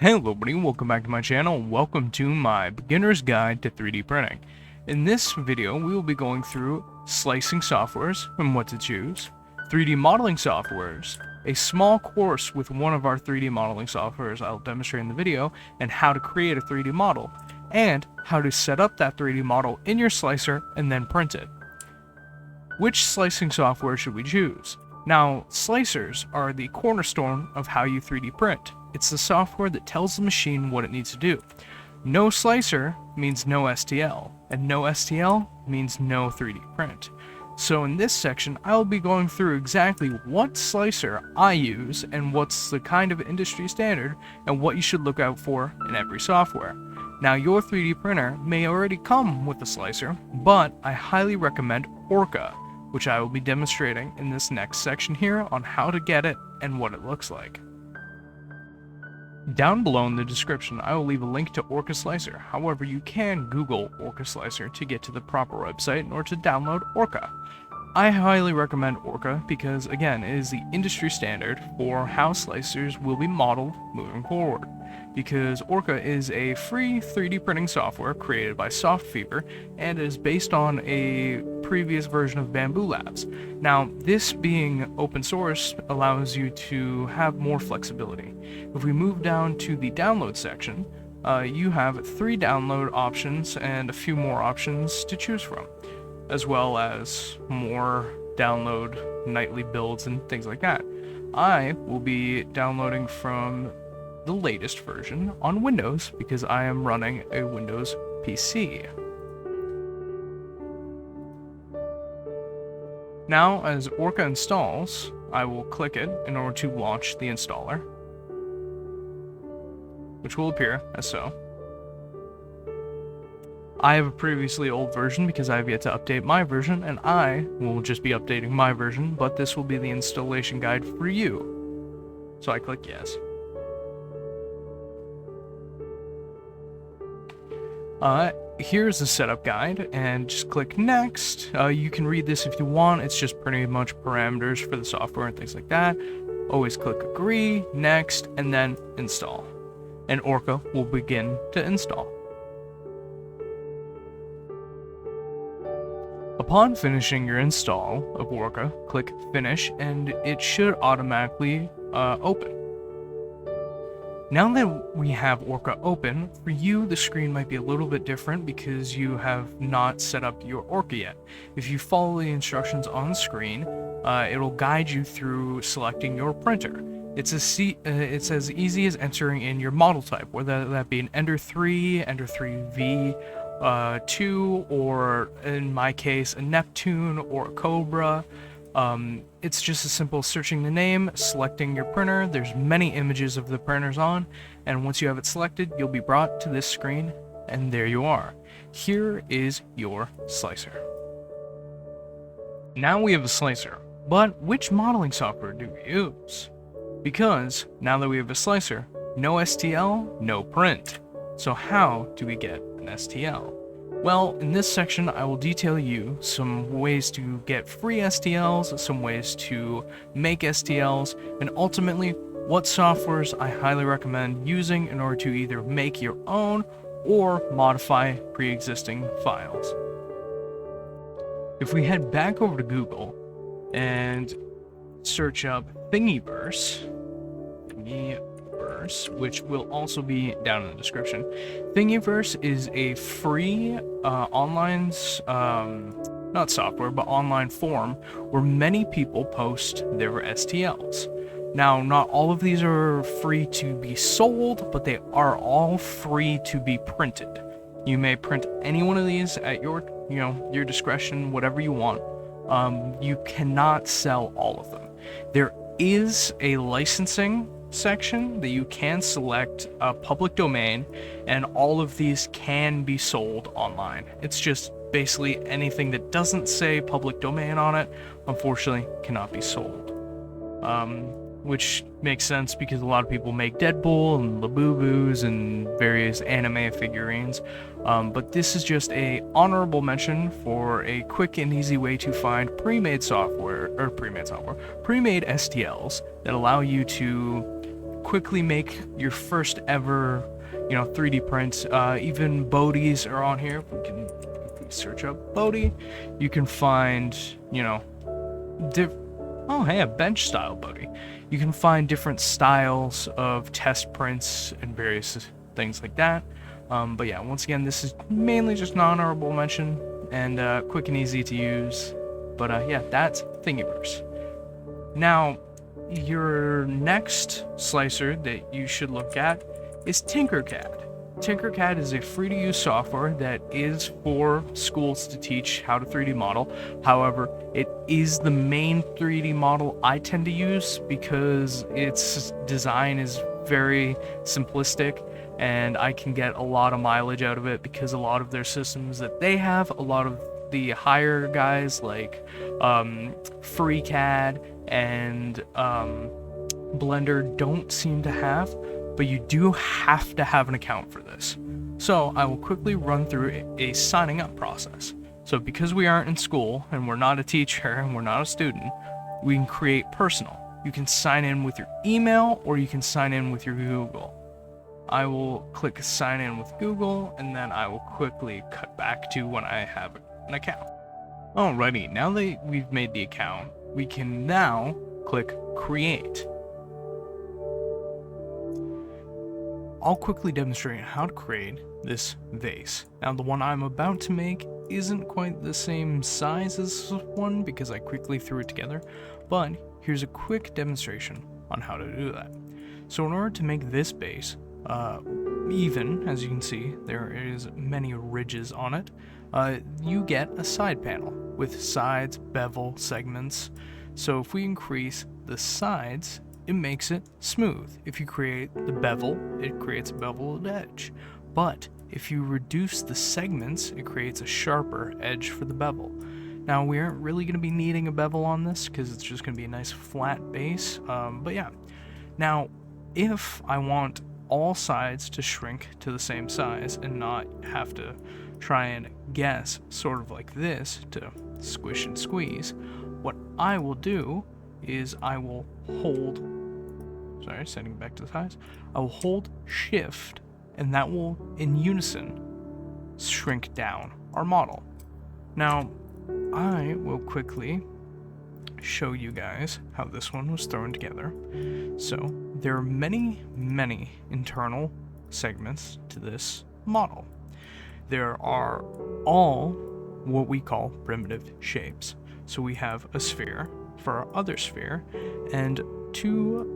Hello everybody, welcome back to my channel. Welcome to my beginner's guide to 3D printing. In this video, we will be going through slicing softwares and what to choose, 3D modeling softwares, a small course with one of our 3D modeling softwares I'll demonstrate in the video, and how to create a 3D model, and how to set up that 3D model in your slicer and then print it. Which slicing software should we choose? Now, slicers are the cornerstone of how you 3D print. It's the software that tells the machine what it needs to do. No slicer means no STL, and no STL means no 3D print. So in this section, I'll be going through exactly what slicer I use and what's the kind of industry standard and what you should look out for in every software. Now, your 3D printer may already come with a slicer, but I highly recommend Orca, which I will be demonstrating in this next section here on how to get it and what it looks like. Down below in the description, I will leave a link to Orca Slicer. However, you can Google Orca Slicer to get to the proper website in order to download Orca. I highly recommend Orca because, again, it is the industry standard for how slicers will be modeled moving forward. Because Orca is a free 3D printing software created by SoftFever and is based on a previous version of Bambu Labs. Now, this being open source allows you to have more flexibility. If we move down to the download section, you have 3 download options and a few more options to choose from, as well as more download nightly builds and things like that. I will be downloading from the latest version on Windows because I am running a Windows PC. Now, as Orca installs, I will click it in order to launch the installer, which will appear as so. I have a previously old version because I have yet to update my version, and I will just be updating my version, but this will be the installation guide for you. So I click yes. Here's the setup guide, and just click next. You can read this if you want. It's just pretty much parameters for the software and things like that. Always click agree, next, and then install. And Orca will begin to install. Upon finishing your install of Orca, click finish, and it should automatically open. Now that we have Orca open, for you the screen might be a little bit different because you have not set up your Orca yet. If you follow the instructions on the screen, it'll guide you through selecting your printer. It's as easy as entering in your model type, whether that be an Ender 3, Ender 3V, 2, or in my case, a Neptune or a Cobra. It's just as simple as searching the name, selecting your printer. There's many images of the printers on, and once you have it selected, you'll be brought to this screen, and there you are. Here is your slicer. Now we have a slicer, but which modeling software do we use? Because now that we have a slicer, no STL, no print. So how do we get an STL? Well, in this section, I will detail you some ways to get free STLs, some ways to make STLs, and ultimately, what softwares I highly recommend using in order to either make your own or modify pre-existing files. If we head back over to Google and search up Thingiverse, which will also be down in the description. Thingiverse is a free online, not software, but online forum where many people post their STLs. Now, not all of these are free to be sold, but they are all free to be printed. You may print any one of these at your discretion, whatever you want. You cannot sell all of them. There is a licensing section that you can select a public domain, and all of these can be sold online. It's just basically anything that doesn't say public domain on it, unfortunately, cannot be sold. Which makes sense because a lot of people make Deadpool and Labubu's and various anime figurines, but this is just a honorable mention for a quick and easy way to find pre-made STLs that allow you to quickly make your first ever, 3D prints. Even Bodhi's are on here. We can search up Bodhi. You can find, oh, hey, a bench style Bodhi. You can find different styles of test prints and various things like that. But yeah, once again, this is mainly just an honorable mention and quick and easy to use. But yeah, that's Thingiverse. Now, your next slicer that you should look at is Tinkercad. Tinkercad is a free-to-use software that is for schools to teach how to 3D model. However, it is the main 3D model I tend to use because its design is very simplistic and I can get a lot of mileage out of it because a lot of their systems that they have, a lot of the higher guys like FreeCAD and Blender don't seem to have, but you do have to have an account for this. So I will quickly run through a signing up process. So because we aren't in school and we're not a teacher and we're not a student, we can create personal. You can sign in with your email or you can sign in with your Google. I will click sign in with Google and then I will quickly cut back to when I have an account. Alrighty, now that we've made the account, we can now click create. I'll quickly demonstrate how to create this vase. Now the one I'm about to make isn't quite the same size as this one because I quickly threw it together, but here's a quick demonstration on how to do that. So in order to make this base even, as you can see, there is many ridges on it, you get a side panel with sides, bevel, segments. So if we increase the sides, it makes it smooth. If you create the bevel, it creates a beveled edge. But if you reduce the segments, it creates a sharper edge for the bevel. Now we aren't really going to be needing a bevel on this because it's just going to be a nice flat base. But yeah. Now, if I want all sides to shrink to the same size and not have to try and guess sort of like this to squish and squeeze, what I will do is I will hold, setting back to the size, I will hold shift and that will in unison shrink down our model. Now I will quickly show you guys how this one was thrown together. So there are many internal segments to this model. There are all what we call primitive shapes. So we have a sphere for our other sphere and two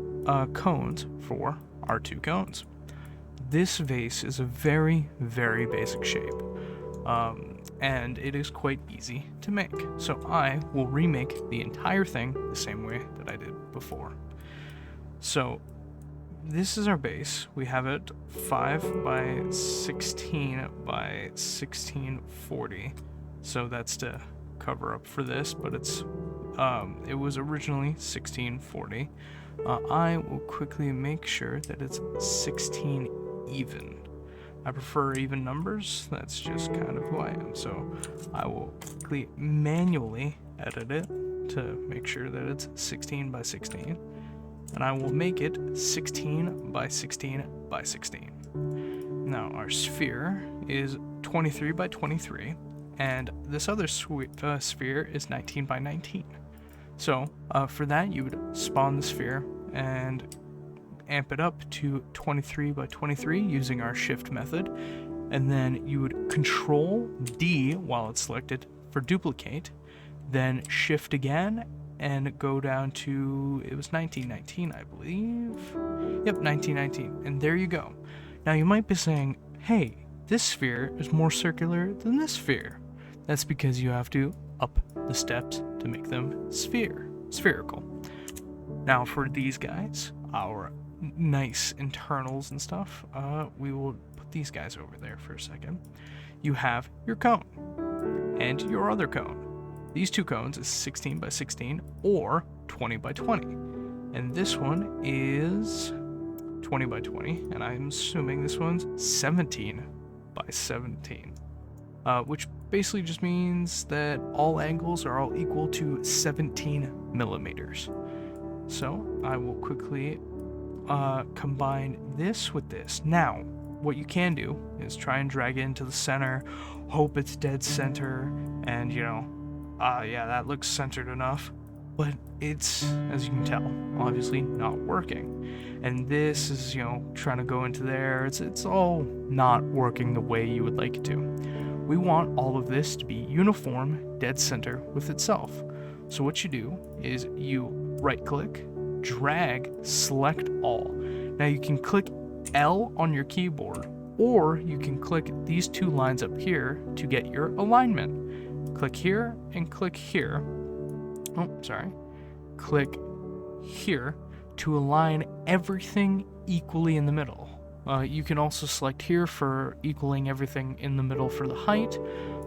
cones for our two cones. This vase is a very basic shape. And it is quite easy to make. So I will remake the entire thing the same way that I did before. So this is our base. We have it 5 by 16 by 1640. So that's to cover up for this, but it's it was originally 1640. I will quickly make sure that it's 16 even. I prefer even numbers, that's just kind of who I am, so I will quickly manually edit it to make sure that it's 16 by 16, and I will make it 16 by 16 by 16. Now our sphere is 23 by 23, and this other sphere is 19 by 19. So for that you would spawn the sphere and amp it up to 23 by 23 using our shift method, and then you would control D while it's selected for duplicate, then shift again and go down to, it was 1919 I believe, yep, 1919, and there you go. Now you might be saying, hey, this sphere is more circular than this sphere. That's because you have to up the steps to make them spherical. Now for these guys, our nice internals and stuff, we will put these guys over there for a second. You have your cone and your other cone. These two cones is 16 by 16 or 20 by 20, and this one is 20 by 20, and I'm assuming this one's 17 by 17, which basically just means that all angles are all equal to 17 millimeters. So I will quickly combine this with this. Now, what you can do is try and drag it into the center, hope it's dead center, and yeah, that looks centered enough. But it's, as you can tell, obviously not working. And this is, trying to go into there. It's all not working the way you would like it to. We want all of this to be uniform, dead center with itself. So what you do is you right click, drag, select all. Now you can click L on your keyboard, or you can click these two lines up here to get your alignment. Click here and click here. Click here to align everything equally in the middle. You can also select here for equaling everything in the middle for the height,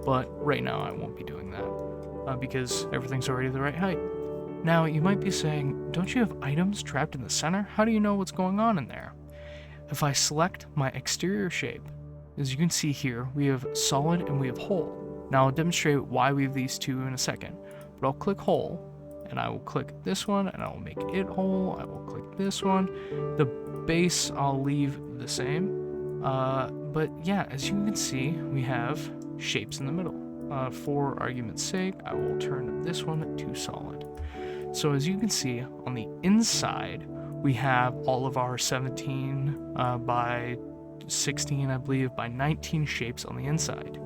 but right now I won't be doing that because everything's already the right height. Now you might be saying, don't you have items trapped in the center? How do you know what's going on in there? If I select my exterior shape, as you can see here, we have solid and we have hole. Now I'll demonstrate why we have these two in a second. But I'll click hole, and I will click this one, and I will make it hole. I will click this one. The base I'll leave the same. But yeah, as you can see, we have shapes in the middle. For argument's sake, I will turn this one to solid. So as you can see, on the inside, we have all of our 17 by 16, I believe, by 19 shapes on the inside.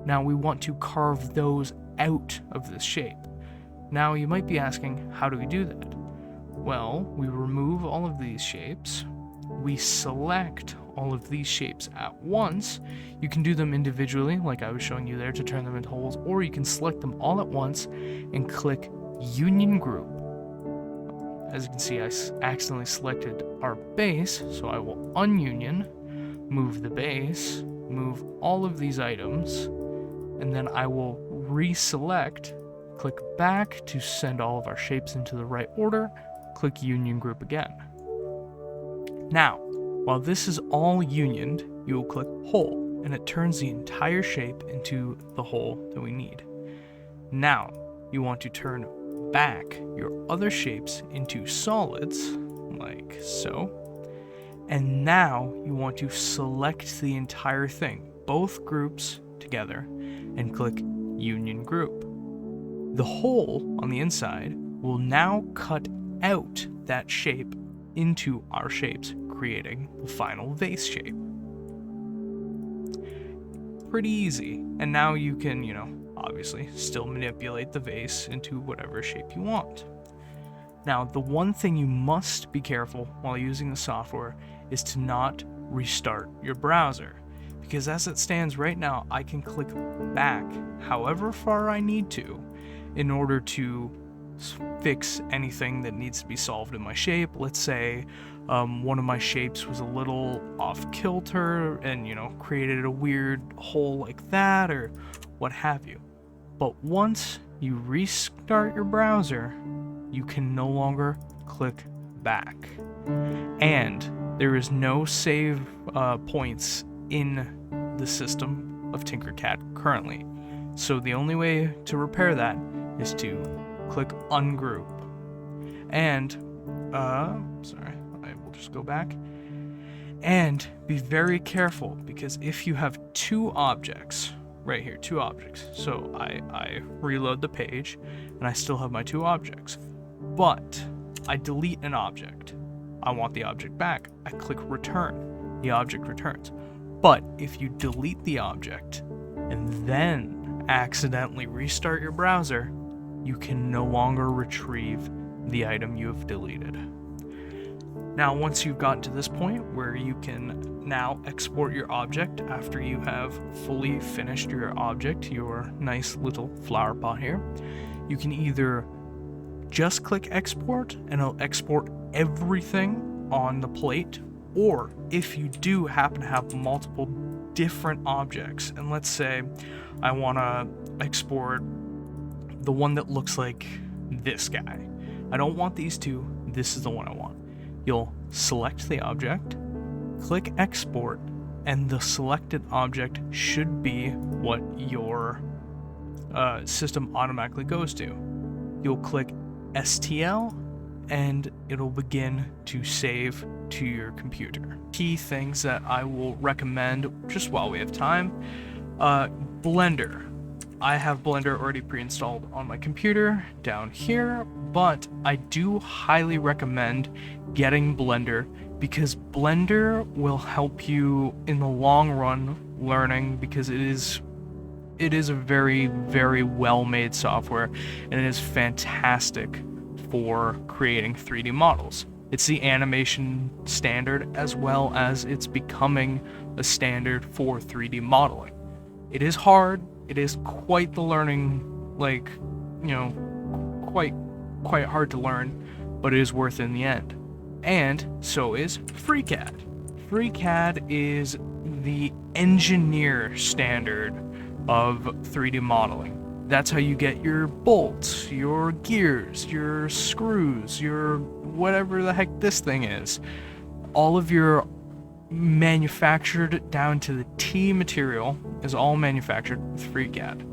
Now we want to carve those out of this shape. Now you might be asking, how do we do that? Well, we remove all of these shapes, we select all of these shapes at once. You can do them individually, like I was showing you there, to turn them into holes, or you can select them all at once and click Union Group. As you can see, I accidentally selected our base, so I will ununion, move the base, move all of these items, and then I will reselect, click back to send all of our shapes into the right order, click Union Group again. Now, while this is all unioned, you will click Hole, and it turns the entire shape into the hole that we need. Now, you want to turn back your other shapes into solids, like so, and now you want to select the entire thing, both groups together, and click Union Group. The hole on the inside will now cut out that shape into our shapes, creating the final vase shape. Pretty easy. And now you can, obviously still manipulate the vase into whatever shape you want. Now, the one thing you must be careful while using the software is to not restart your browser, because as it stands right now, I can click back however far I need to in order to fix anything that needs to be solved in my shape. Let's say one of my shapes was a little off kilter and created a weird hole like that, or what have you. But once you restart your browser, you can no longer click back, and there is no save points in the system of Tinkercad currently. So the only way to repair that is to click ungroup. And sorry, I will just go back. And be very careful, because if you have two objects right here, two objects, so I reload the page and I still have my two objects, but I delete an object, I want the object back, I click return, the object returns. But if you delete the object and then accidentally restart your browser, you can no longer retrieve the item you have deleted. Now, once you've gotten to this point where you can now export your object after you have fully finished your object, your nice little flower pot here, you can either just click export and it'll export everything on the plate, or if you do happen to have multiple different objects, and let's say I want to export the one that looks like this guy. I don't want these two, this is the one I want. You'll select the object, click export, and the selected object should be what your system automatically goes to. You'll click STL, and it'll begin to save to your computer. Key things that I will recommend just while we have time. Blender. I have Blender already pre-installed on my computer down here, but I do highly recommend getting Blender because Blender will help you in the long run learning, because it is a very, very well-made software, and it is fantastic for creating 3D models. It's the animation standard, as well as it's becoming a standard for 3D modeling. It is hard. It is quite the learning, quite hard to learn, but it is worth it in the end. And so is FreeCAD. FreeCAD is the engineer standard of 3D modeling. That's how you get your bolts, your gears, your screws, your whatever the heck this thing is. All of your manufactured down to the T material is all manufactured with FreeCAD.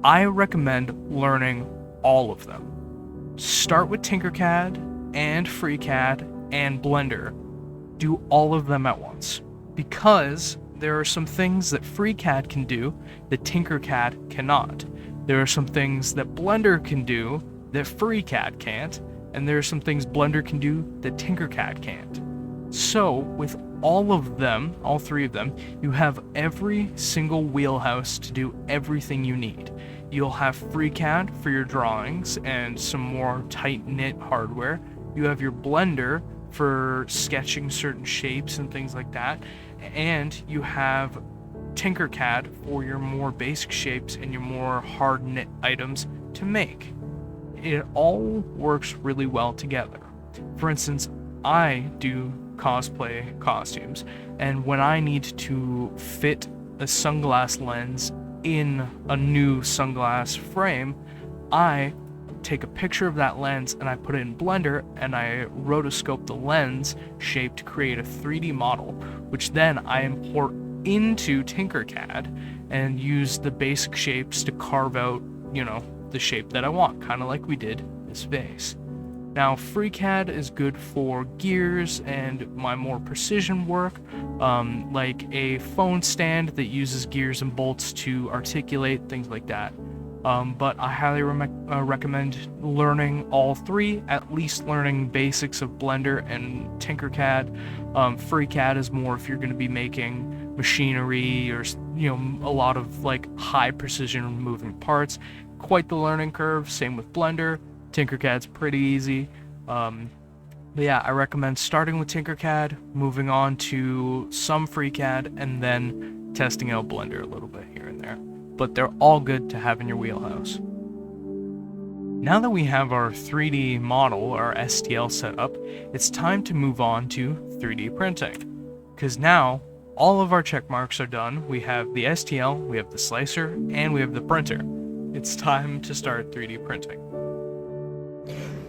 I recommend learning all of them. Start with Tinkercad and FreeCAD and Blender. Do all of them at once, because there are some things that FreeCAD can do that Tinkercad cannot. There are some things that Blender can do that FreeCAD can't, and there are some things Blender can do that Tinkercad can't. So, with all of them, all three of them, you have every single wheelhouse to do everything you need. You'll have FreeCAD for your drawings and some more tight-knit hardware. You have your Blender for sketching certain shapes and things like that. And you have Tinkercad for your more basic shapes and your more hard-knit items to make. It all works really well together. For instance, I do cosplay costumes, and when I need to fit a sunglass lens in a new sunglass frame, I take a picture of that lens and I put it in Blender and I rotoscope the lens shape to create a 3D model, which then I import into Tinkercad and use the basic shapes to carve out, the shape that I want, kind of like we did this vase. Now, FreeCAD is good for gears and my more precision work, like a phone stand that uses gears and bolts to articulate, things like that. But I highly recommend learning all three, at least learning basics of Blender and Tinkercad. FreeCAD is more if you're going to be making machinery or, a lot of high precision moving parts. Quite the learning curve, same with Blender. Tinkercad's pretty easy. But yeah, I recommend starting with Tinkercad, moving on to some FreeCAD, and then testing out Blender a little bit here and there. But they're all good to have in your wheelhouse. Now that we have our 3D model, our STL set up, it's time to move on to 3D printing. Because now, all of our check marks are done. We have the STL, we have the slicer, and we have the printer. It's time to start 3D printing.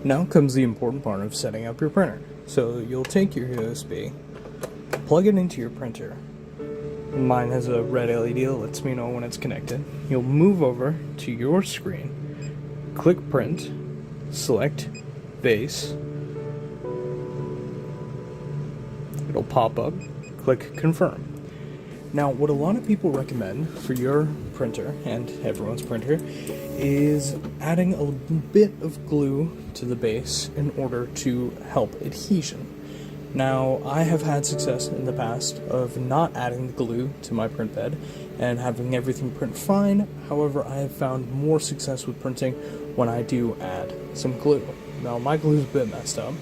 Now comes the important part of setting up your printer. So you'll take your USB, plug it into your printer. Mine has a red LED that lets me know when it's connected. You'll move over to your screen, click print, select vase. It'll pop up, click confirm. Now, what a lot of people recommend for your printer, and everyone's printer, is adding a bit of glue to the base in order to help adhesion. Now, I have had success in the past of not adding the glue to my print bed and having everything print fine. However, I have found more success with printing when I do add some glue. Now, my glue is a bit messed up,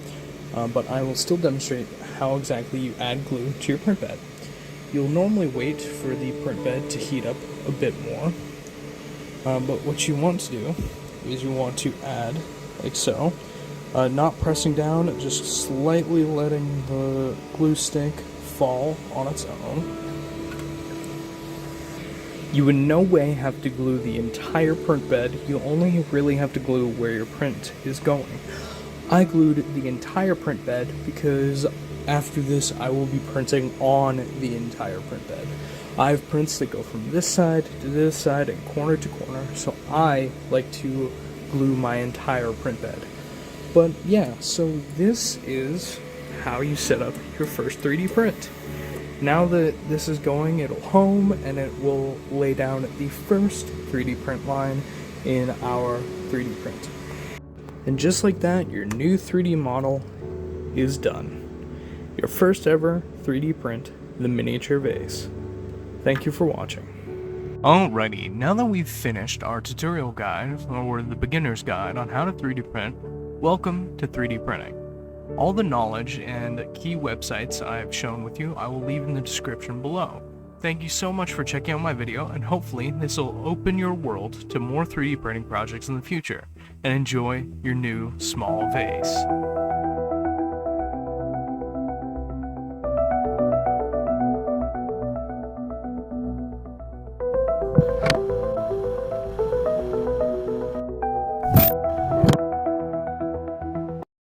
but I will still demonstrate how exactly you add glue to your print bed. You'll normally wait for the print bed to heat up a bit more, but what you want to do is you want to add, like so, not pressing down, just slightly letting the glue stick fall on its own. You in no way have to glue the entire print bed, you only really have to glue where your print is going. I glued the entire print bed because after this I will be printing on the entire print bed. I have prints that go from this side to this side and corner to corner, so I like to glue my entire print bed. But yeah, so this is how you set up your first 3D print. Now that this is going, it'll home and it will lay down the first 3D print line in our 3D print. And just like that, your new 3D model is done. Your first ever 3D print, the miniature vase. Thank you for watching. Alrighty, now that we've finished our tutorial guide, or the beginner's guide on how to 3D print, welcome to 3D printing. All the knowledge and key websites I've shown with you I will leave in the description below. Thank you so much for checking out my video, and hopefully this will open your world to more 3D printing projects in the future, and enjoy your new small vase.